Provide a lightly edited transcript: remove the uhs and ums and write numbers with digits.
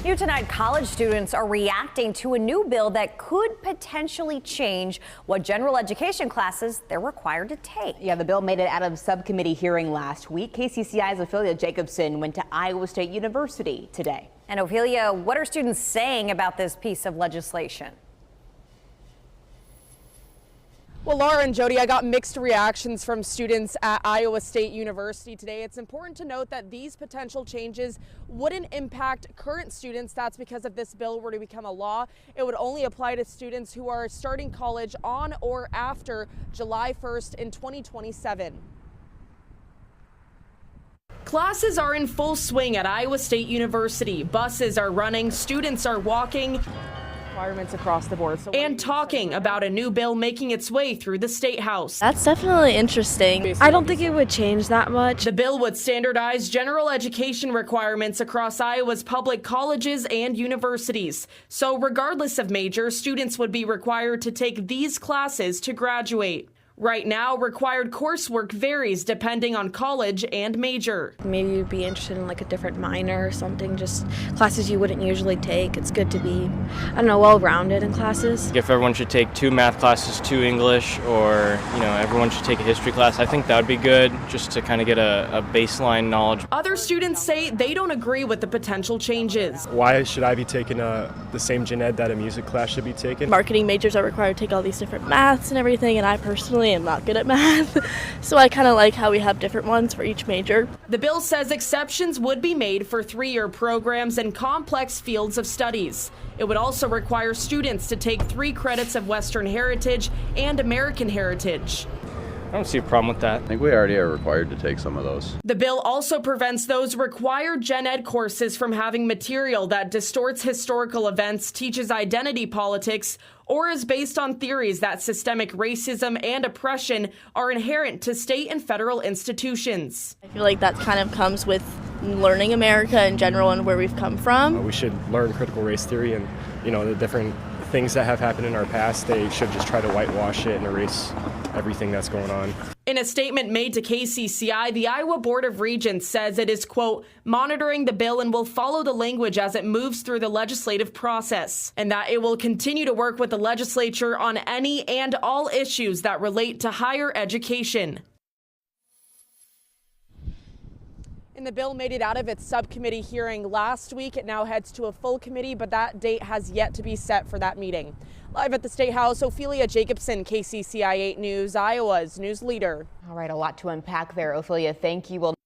New tonight, college students are reacting to a new bill that could potentially change what general education classes they're required to take. Yeah, the bill made it out of subcommittee hearing last week. KCCI's Ophelia Jacobson went to Iowa State University today. And Ophelia, what are students saying about this piece of legislation? Well, Laura and Jody, I got mixed reactions from students at Iowa State University today. It's important to note that these potential changes wouldn't impact current students. That's because if this bill were to become a law, it would only apply to students who are starting college on or after July 1st in 2027. Classes are in full swing at Iowa State University. Buses are running, students are walking, requirements across the board. And talking about a new bill making its way through the State House. That's definitely interesting. I don't think it would change that much. The bill would standardize general education requirements across Iowa's public colleges and universities. So regardless of major, students would be required to take these classes to graduate. Right now, required coursework varies depending on college and major. Maybe you'd be interested in like a different minor or something, just classes you wouldn't usually take. It's good to be, I don't know, well-rounded in classes. If everyone should take 2 math classes, 2 English, or, everyone should take a history class, I think that would be good just to kind of get a baseline knowledge. Other students say they don't agree with the potential changes. Why should I be taking the same gen ed that a music class should be taken? Marketing majors are required to take all these different maths and everything, and I personally am not good at math, so I kind of like how we have different ones for each major. The bill says exceptions would be made for 3-year programs and complex fields of studies. It would also require students to take 3 credits of Western Heritage and American Heritage. I don't see a problem with that. I think we already are required to take some of those. The bill also prevents those required gen ed courses from having material that distorts historical events, teaches identity politics, or is based on theories that systemic racism and oppression are inherent to state and federal institutions. I feel like that kind of comes with learning America in general and where we've come from. We should learn critical race theory and, the different things that have happened in our past. They should just try to whitewash it and erase everything that's going on. In a statement made to KCCI, the Iowa Board of Regents says it is, quote, monitoring the bill and will follow the language as it moves through the legislative process, and that it will continue to work with the legislature on any and all issues that relate to higher education. And the bill made it out of its subcommittee hearing last week. It now heads to a full committee, but that date has yet to be set for that meeting. Live at the State House, Ophelia Jacobson, KCCI 8 News, Iowa's news leader. All right, a lot to unpack there, Ophelia. Thank you.